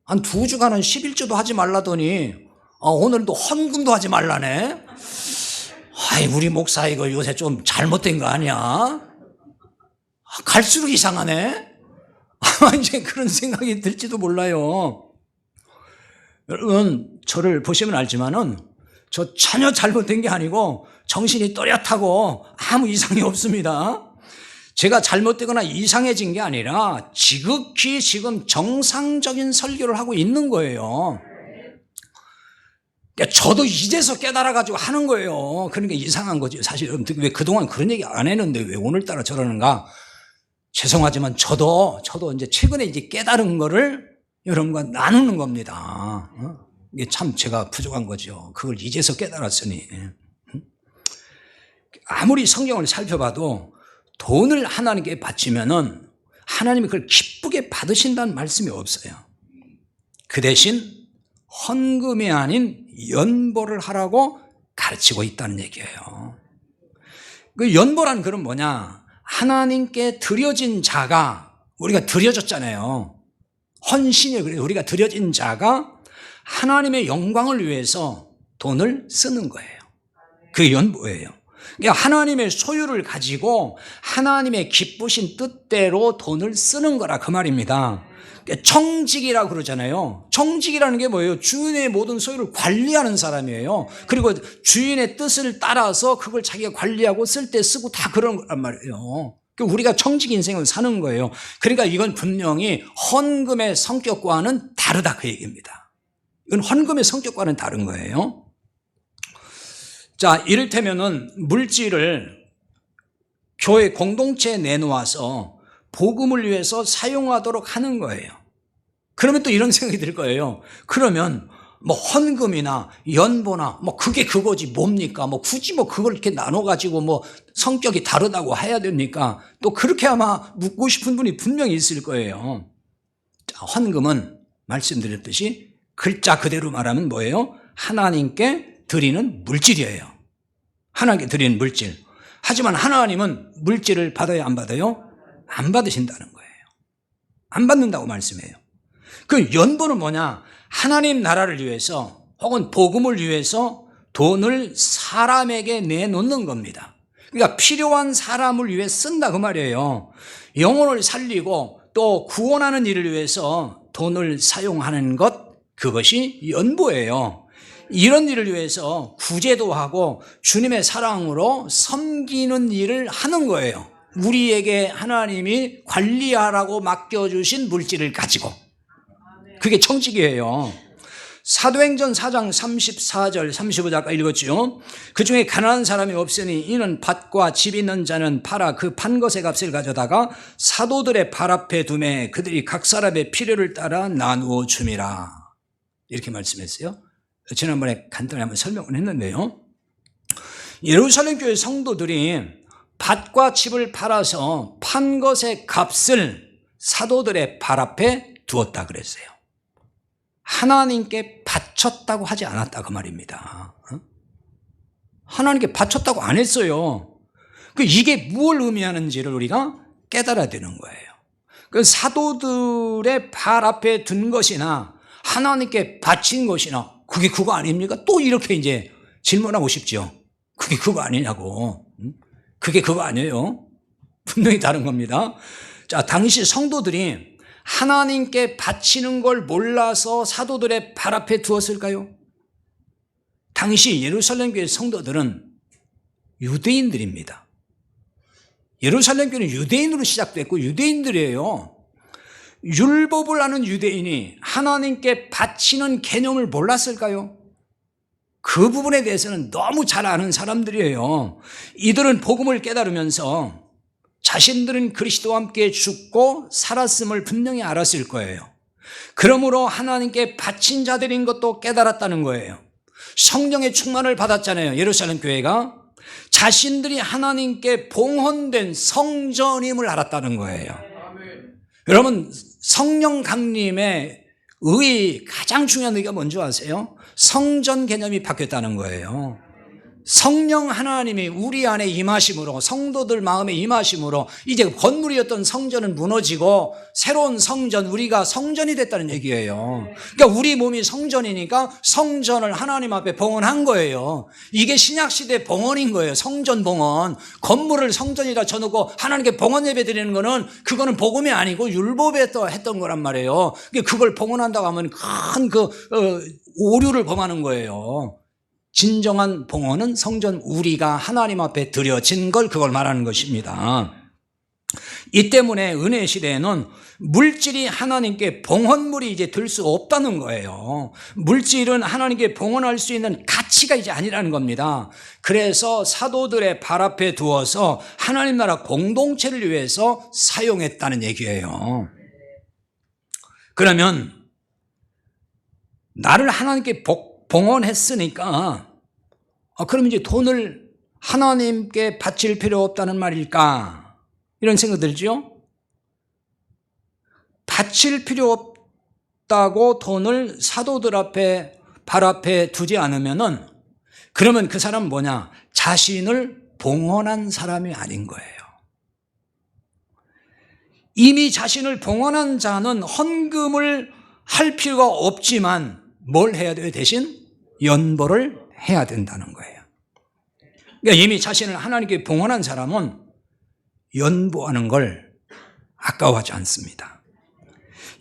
한 2주간은 11조도 하지 말라더니 오늘도 헌금도 하지 말라네. 우리 목사 이거 요새 좀 잘못된 거 아니야? 갈수록 이상하네. 이제 그런 생각이 들지도 몰라요. 여러분 저를 보시면 알지만은 저 전혀 잘못된 게 아니고 정신이 또렷하고 아무 이상이 없습니다. 제가 잘못되거나 이상해진 게 아니라 지극히 지금 정상적인 설교를 하고 있는 거예요. 그러니까 저도 이제서 깨달아가지고 하는 거예요. 그러니까 이상한 거죠. 사실 여러분들 왜 그동안 그런 얘기 안 했는데 왜 오늘따라 저러는가? 죄송하지만 저도 이제 최근에 이제 깨달은 거를 여러분과 나누는 겁니다. 이게 참 제가 부족한 거죠. 그걸 이제서 깨달았으니. 아무리 성경을 살펴봐도 돈을 하나님께 바치면은 하나님이 그걸 기쁘게 받으신다는 말씀이 없어요. 그 대신 헌금이 아닌 연보를 하라고 가르치고 있다는 얘기예요. 그 연보란 그건 뭐냐? 하나님께 드려진 자가 우리가 드려졌잖아요. 헌신이 그래요. 우리가 드려진 자가 하나님의 영광을 위해서 돈을 쓰는 거예요. 그게 연보예요. 그러니까 하나님의 소유를 가지고 하나님의 기쁘신 뜻대로 돈을 쓰는 거라 그 말입니다. 그러니까 청직이라고 그러잖아요. 청직이라는 게 뭐예요? 주인의 모든 소유를 관리하는 사람이에요. 그리고 주인의 뜻을 따라서 그걸 자기가 관리하고 쓸 때 쓰고 다 그런 거란 말이에요. 우리가 청직 인생을 사는 거예요. 그러니까 이건 분명히 헌금의 성격과는 다르다 그 얘기입니다. 이건 헌금의 성격과는 다른 거예요. 자, 이를테면은 물질을 교회 공동체에 내놓아서 복음을 위해서 사용하도록 하는 거예요. 그러면 또 이런 생각이 들 거예요. 그러면 뭐 헌금이나 연보나 뭐 그게 그거지 뭡니까? 뭐 굳이 뭐 그걸 이렇게 나눠가지고 뭐 성격이 다르다고 해야 됩니까? 또 그렇게 아마 묻고 싶은 분이 분명히 있을 거예요. 자, 헌금은 말씀드렸듯이 글자 그대로 말하면 뭐예요? 하나님께 드리는 물질이에요. 하나님께 드리는 물질. 하지만 하나님은 물질을 받아요, 안 받아요? 안 받으신다는 거예요. 안 받는다고 말씀해요. 그 연보는 뭐냐? 하나님 나라를 위해서 혹은 복음을 위해서 돈을 사람에게 내놓는 겁니다. 그러니까 필요한 사람을 위해 쓴다 그 말이에요. 영혼을 살리고 또 구원하는 일을 위해서 돈을 사용하는 것, 그것이 연보예요. 이런 일을 위해서 구제도 하고 주님의 사랑으로 섬기는 일을 하는 거예요. 우리에게 하나님이 관리하라고 맡겨주신 물질을 가지고. 그게 청지기예요. 사도행전 4장 34절 35절까지 읽었죠. 그 중에 가난한 사람이 없으니 이는 밭과 집 있는 자는 팔아 그 판 것의 값을 가져다가 사도들의 발 앞에 두매 그들이 각 사람의 필요를 따라 나누어 줌이라. 이렇게 말씀했어요. 지난번에 간단히 한번 설명을 했는데요. 예루살렘 교회 성도들이 밭과 집을 팔아서 판 것의 값을 사도들의 발 앞에 두었다 그랬어요. 하나님께 바쳤다고 하지 않았다 그 말입니다. 하나님께 바쳤다고 안 했어요. 이게 무엇을 의미하는지를 우리가 깨달아야 되는 거예요. 그 사도들의 발 앞에 둔 것이나 하나님께 바친 것이나 그게 그거 아닙니까? 또 이렇게 이제 질문하고 싶죠. 그게 그거 아니냐고. 그게 그거 아니에요. 분명히 다른 겁니다. 자, 당시 성도들이 하나님께 바치는 걸 몰라서 사도들의 발 앞에 두었을까요? 당시 예루살렘 교회 성도들은 유대인들입니다. 예루살렘 교회는 유대인으로 시작됐고 유대인들이에요. 율법을 아는 유대인이 하나님께 바치는 개념을 몰랐을까요? 그 부분에 대해서는 너무 잘 아는 사람들이에요. 이들은 복음을 깨달으면서 자신들은 그리스도와 함께 죽고 살았음을 분명히 알았을 거예요. 그러므로 하나님께 바친 자들인 것도 깨달았다는 거예요. 성령의 충만을 받았잖아요. 예루살렘 교회가 자신들이 하나님께 봉헌된 성전임을 알았다는 거예요. 여러분, 성령 강림의 가장 중요한 의의가 뭔지 아세요? 성전 개념이 바뀌었다는 거예요. 성령 하나님이 우리 안에 임하심으로, 성도들 마음에 임하심으로 이제 건물이었던 성전은 무너지고 새로운 성전, 우리가 성전이 됐다는 얘기예요. 그러니까 우리 몸이 성전이니까 성전을 하나님 앞에 봉헌한 거예요. 이게 신약시대 봉헌인 거예요. 성전 봉헌. 건물을 성전이라 쳐놓고 하나님께 봉헌 예배 드리는 거는 그거는 복음이 아니고 율법에 또 했던 거란 말이에요. 그걸 봉헌한다고 하면 큰 오류를 범하는 거예요. 진정한 봉헌은 성전, 우리가 하나님 앞에 드려진 걸, 그걸 말하는 것입니다. 이 때문에 은혜 시대에는 물질이 하나님께 봉헌물이 이제 될 수 없다는 거예요. 물질은 하나님께 봉헌할 수 있는 가치가 이제 아니라는 겁니다. 그래서 사도들의 발 앞에 두어서 하나님 나라 공동체를 위해서 사용했다는 얘기예요. 그러면 나를 하나님께 봉헌했으니까 그럼 이제 돈을 하나님께 바칠 필요 없다는 말일까? 이런 생각 들죠? 바칠 필요 없다고 돈을 사도들 앞에 발 앞에 두지 않으면은 그러면 그 사람은 뭐냐? 자신을 봉헌한 사람이 아닌 거예요. 이미 자신을 봉헌한 자는 헌금을 할 필요가 없지만 뭘 해야 돼요? 대신 연보를 해야 된다는 거예요. 그러니까 이미 자신을 하나님께 봉헌한 사람은 연보하는 걸 아까워하지 않습니다.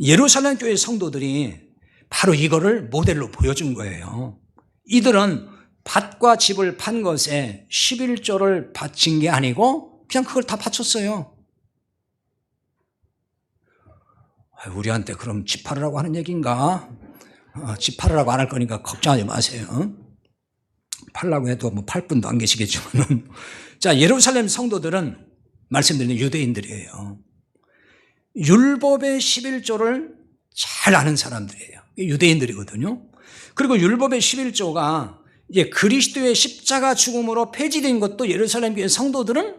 예루살렘 교회 성도들이 바로 이거를 모델로 보여준 거예요. 이들은 밭과 집을 판 것에 11조를 바친 게 아니고 그냥 그걸 다 바쳤어요. 우리한테 그럼 집 팔으라고 하는 얘기인가? 집 팔으라고 안 할 거니까 걱정하지 마세요. 팔라고 해도 뭐 팔 분도 안 계시겠지만. 자, 예루살렘 성도들은 말씀드리는 유대인들이에요. 율법의 11조를 잘 아는 사람들이에요. 유대인들이거든요. 그리고 율법의 11조가 이제 그리스도의 십자가 죽음으로 폐지된 것도 예루살렘 교회 성도들은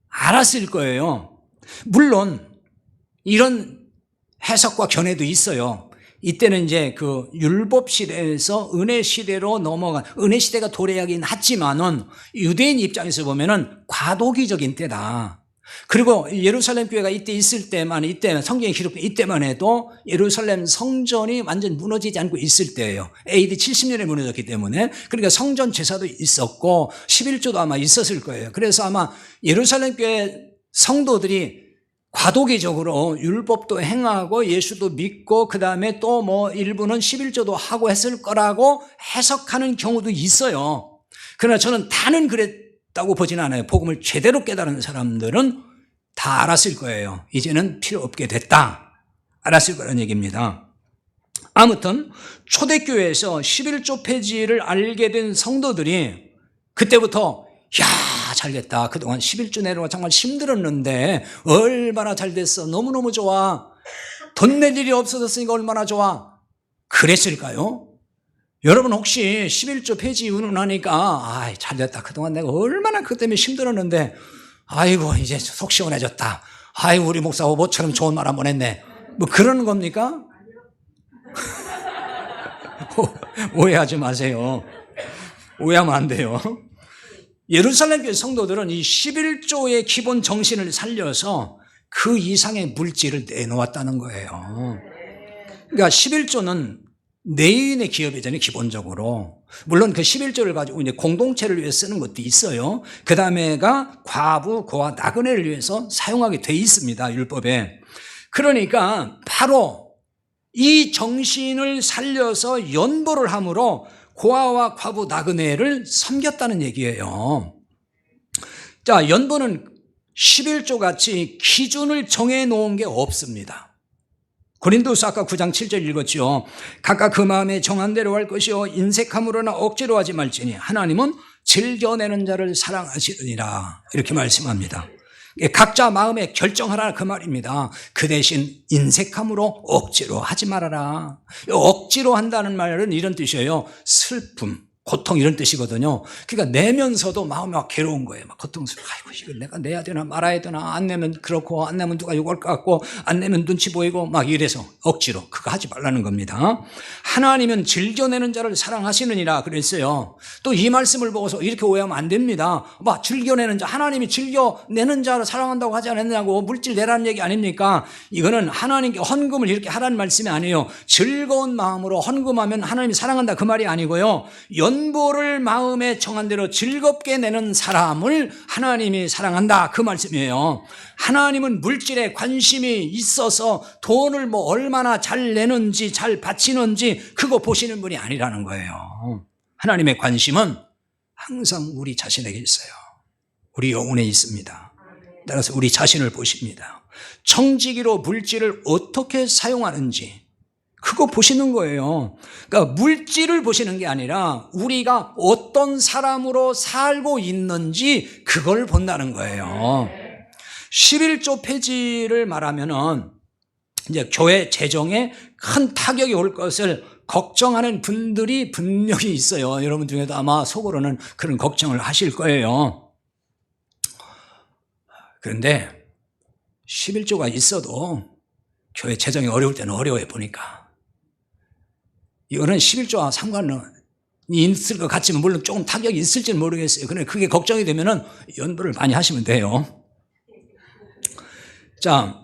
알았을 거예요. 물론 이런 해석과 견해도 있어요. 이때는 이제 그 율법 시대에서 은혜 시대로 넘어간, 은혜 시대가 도래하긴 했지만은 유대인 입장에서 보면은 과도기적인 때다. 그리고 예루살렘 교회가 이때 있을 때만, 이때 성경에 기록된 이때만 해도 예루살렘 성전이 완전 무너지지 않고 있을 때예요. AD 70년에 무너졌기 때문에. 그러니까 성전 제사도 있었고 11조도 아마 있었을 거예요. 그래서 아마 예루살렘 교회 성도들이 과도기적으로 율법도 행하고 예수도 믿고 그다음에 또 뭐 일부는 11조도 하고 했을 거라고 해석하는 경우도 있어요. 그러나 저는 다는 그랬다고 보지는 않아요. 복음을 제대로 깨달은 사람들은 다 알았을 거예요. 이제는 필요 없게 됐다. 알았을 거라는 얘기입니다. 아무튼 초대교회에서 11조 폐지를 알게 된 성도들이 그때부터 잘됐다. 그동안 11조 내로가 정말 힘들었는데 얼마나 잘 됐어. 너무너무 좋아. 돈 낼 일이 없어졌으니까 얼마나 좋아. 그랬을까요? 여러분 혹시 11조 폐지 운운하니까 잘됐다. 그동안 내가 얼마나 그것 때문에 힘들었는데 아이고 이제 속 시원해졌다. 아이고 우리 목사가 모처럼 좋은 말 한번 했네. 뭐 그러는 겁니까? 오해하지 마세요. 오해하면 안 돼요. 예루살렘 교회 성도들은 이 11조의 기본 정신을 살려서 그 이상의 물질을 내놓았다는 거예요. 그러니까 11조는 내인의 기업이잖아요, 기본적으로. 물론 그 11조를 가지고 이제 공동체를 위해 쓰는 것도 있어요. 그 다음에가 과부, 고아, 나그네를 위해서 사용하게 돼 있습니다, 율법에. 그러니까 바로 이 정신을 살려서 연보를 함으로 고아와 과부, 나그네를 섬겼다는 얘기예요. 자, 연보는 11조 같이 기준을 정해놓은 게 없습니다. 고린도서 아까 9장 7절 읽었죠. 각각 그 마음에 정한 대로 할 것이요 인색함으로나 억지로 하지 말지니 하나님은 즐겨내는 자를 사랑하시느니라 이렇게 말씀합니다. 각자 마음에 결정하라 그 말입니다. 그 대신 인색함으로 억지로 하지 말아라. 억지로 한다는 말은 이런 뜻이에요. 슬픔, 고통 이런 뜻이거든요. 그러니까 내면서도 마음이 막 괴로운 거예요. 막 고통스러워. 아이고 이걸 내가 내야 되나 말아야 되나, 안 내면 그렇고 안 내면 누가 욕할 것 같고 안 내면 눈치 보이고 막 이래서 억지로 그거 하지 말라는 겁니다. 하나님은 즐겨내는 자를 사랑하시느니라 그랬어요. 또 이 말씀을 보고서 이렇게 오해하면 안 됩니다. 막 즐겨내는 자, 하나님이 즐겨내는 자를 사랑한다고 하지 않았냐고 물질 내라는 얘기 아닙니까? 이거는 하나님께 헌금을 이렇게 하라는 말씀이 아니에요. 즐거운 마음으로 헌금하면 하나님이 사랑한다 그 말이 아니고요. 연보를 마음에 정한 대로 즐겁게 내는 사람을 하나님이 사랑한다 그 말씀이에요. 하나님은 물질에 관심이 있어서 돈을 뭐 얼마나 잘 내는지 잘 바치는지 그거 보시는 분이 아니라는 거예요. 하나님의 관심은 항상 우리 자신에게 있어요. 우리 영혼에 있습니다. 따라서 우리 자신을 보십니다. 청지기로 물질을 어떻게 사용하는지 그거 보시는 거예요. 그러니까 물질을 보시는 게 아니라 우리가 어떤 사람으로 살고 있는지 그걸 본다는 거예요. 11조 폐지를 말하면은 이제 교회 재정에 큰 타격이 올 것을 걱정하는 분들이 분명히 있어요. 여러분 중에도 아마 속으로는 그런 걱정을 하실 거예요. 그런데 11조가 있어도 교회 재정이 어려울 때는 어려워요 보니까. 이거는 11조와 상관은 있을 것 같지만 물론 조금 타격이 있을지는 모르겠어요. 그런데 그게 걱정이 되면은 연보를 많이 하시면 돼요. 자,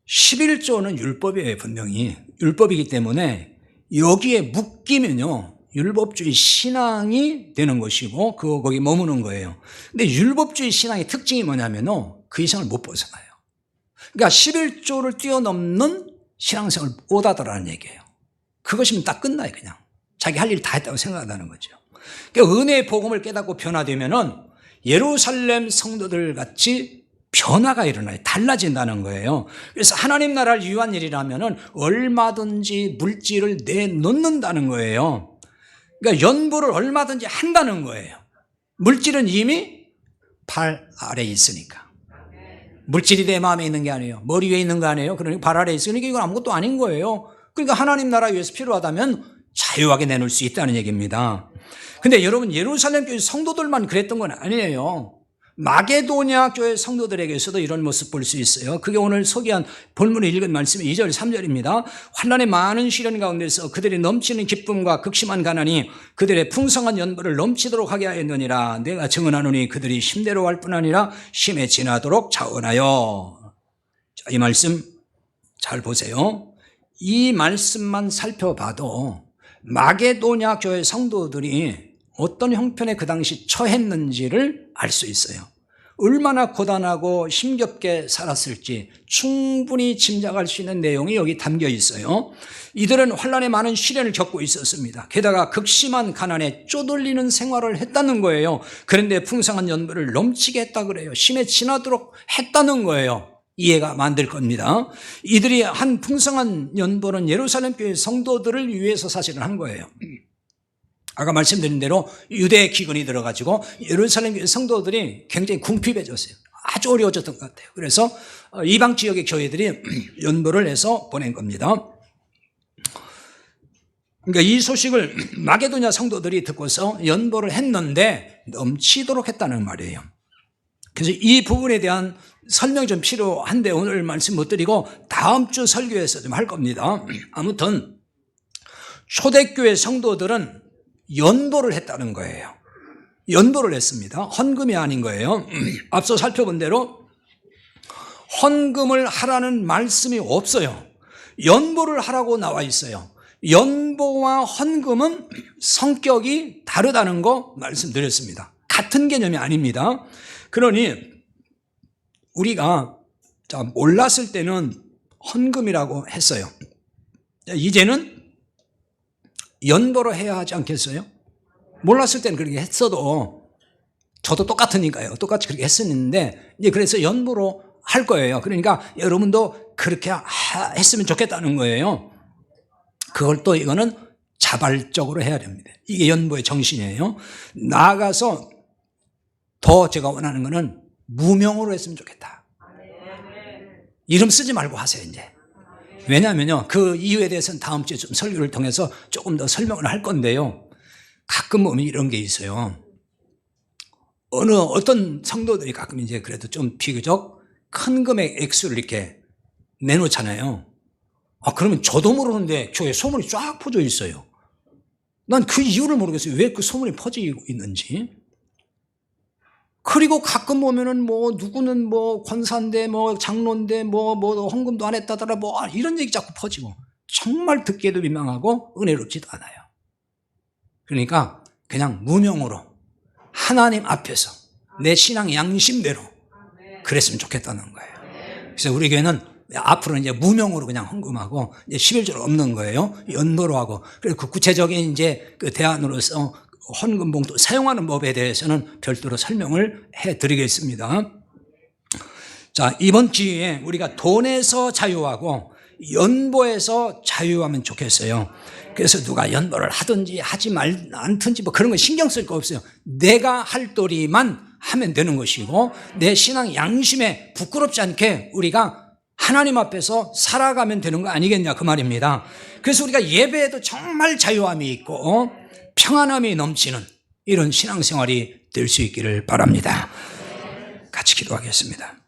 11조는 율법이에요. 분명히 율법이기 때문에 여기에 묶이면요 율법주의 신앙이 되는 것이고 거기 머무는 거예요. 근데 율법주의 신앙의 특징이 뭐냐면요 그 이상을 못 벗어나요. 그러니까 11조를 뛰어넘는 신앙생활을 못하더라는 얘기예요. 그것이면 딱 끝나요. 그냥 자기 할 일 다 했다고 생각한다는 거죠. 그러니까 은혜의 복음을 깨닫고 변화되면은 예루살렘 성도들 같이 변화가 일어나요. 달라진다는 거예요. 그래서 하나님 나라를 위한 일이라면은 얼마든지 물질을 내놓는다는 거예요. 그러니까 연보를 얼마든지 한다는 거예요. 물질은 이미 발 아래에 있으니까. 물질이 내 마음에 있는 게 아니에요. 머리 위에 있는 거 아니에요. 그러니까 발 아래에 있으니까 이건 아무것도 아닌 거예요. 그러니까 하나님 나라 위해서 필요하다면 자유하게 내놓을 수 있다는 얘기입니다. 근데 여러분, 예루살렘 교회 성도들만 그랬던 건 아니에요. 마게도냐 교회 성도들에게서도 이런 모습 볼 수 있어요. 그게 오늘 소개한 본문에 읽은 말씀이 2절 3절입니다. 환난의 많은 시련 가운데서 그들이 넘치는 기쁨과 극심한 가난이 그들의 풍성한 연보를 넘치도록 하게 하였느니라. 내가 증언하노니 그들이 심대로 할 뿐 아니라 심에 지나도록 자원하여. 자, 이 말씀 잘 보세요. 이 말씀만 살펴봐도 마게도냐 교회 성도들이 어떤 형편에 그 당시 처했는지를 알 수 있어요. 얼마나 고단하고 힘겹게 살았을지 충분히 짐작할 수 있는 내용이 여기 담겨 있어요. 이들은 환난의 많은 시련을 겪고 있었습니다. 게다가 극심한 가난에 쪼들리는 생활을 했다는 거예요. 그런데 풍성한 연보를 넘치게 했다 그래요. 심에 지나도록 했다는 거예요. 이해가 만들 겁니다. 이들이 한 풍성한 연보는 예루살렘 교회 성도들을 위해서 사실은 한 거예요. 아까 말씀드린 대로 유대 기근이 들어가지고 예루살렘 교회 성도들이 굉장히 궁핍해졌어요. 아주 어려워졌던 것 같아요. 그래서 이방 지역의 교회들이 연보를 해서 보낸 겁니다. 그러니까 이 소식을 마게도냐 성도들이 듣고서 연보를 했는데 넘치도록 했다는 말이에요. 그래서 이 부분에 대한 설명이 좀 필요한데 오늘 말씀 못 드리고 다음 주 설교에서 좀 할 겁니다. 아무튼 초대교회 성도들은 연보를 했다는 거예요. 연보를 했습니다. 헌금이 아닌 거예요. 앞서 살펴본 대로 헌금을 하라는 말씀이 없어요. 연보를 하라고 나와 있어요. 연보와 헌금은 성격이 다르다는 거 말씀드렸습니다. 같은 개념이 아닙니다. 그러니 우리가 몰랐을 때는 헌금이라고 했어요. 이제는 연보로 해야 하지 않겠어요? 몰랐을 때는 그렇게 했어도 저도 똑같으니까요. 똑같이 그렇게 했었는데 이제 그래서 연보로 할 거예요. 그러니까 여러분도 그렇게 했으면 좋겠다는 거예요. 그걸 또 이거는 자발적으로 해야 됩니다. 이게 연보의 정신이에요. 나아가서 더 제가 원하는 거는 무명으로 했으면 좋겠다. 이름 쓰지 말고 하세요, 이제. 왜냐하면요, 그 이유에 대해서는 다음 주에 좀 설교를 통해서 조금 더 설명을 할 건데요. 가끔 보면 이런 게 있어요. 어떤 성도들이 가끔 이제 그래도 좀 비교적 큰 금액 액수를 이렇게 내놓잖아요. 그러면 저도 모르는데 교회에 소문이 쫙 퍼져 있어요. 난 그 이유를 모르겠어요. 왜 그 소문이 퍼지고 있는지. 그리고 가끔 보면은 누구는 권사인데 장로인데 헌금도 안 했다더라 이런 얘기 자꾸 퍼지고 정말 듣기에도 민망하고 은혜롭지도 않아요. 그러니까 그냥 무명으로 하나님 앞에서 내 신앙 양심대로 그랬으면 좋겠다는 거예요. 그래서 우리 교회는 앞으로는 이제 무명으로 그냥 헌금하고 이제 11절 없는 거예요. 연보로 하고. 그래서 그 구체적인 이제 그 대안으로서 헌금 봉투 사용하는 법에 대해서는 별도로 설명을 해드리겠습니다. 자, 이번 기회에 우리가 돈에서 자유하고 연보에서 자유하면 좋겠어요. 그래서 누가 연보를 하든지 하지 않든지 그런 거 신경 쓸 거 없어요. 내가 할 도리만 하면 되는 것이고 내 신앙 양심에 부끄럽지 않게 우리가 하나님 앞에서 살아가면 되는 거 아니겠냐 그 말입니다. 그래서 우리가 예배에도 정말 자유함이 있고 평안함이 넘치는 이런 신앙생활이 될 수 있기를 바랍니다. 같이 기도하겠습니다.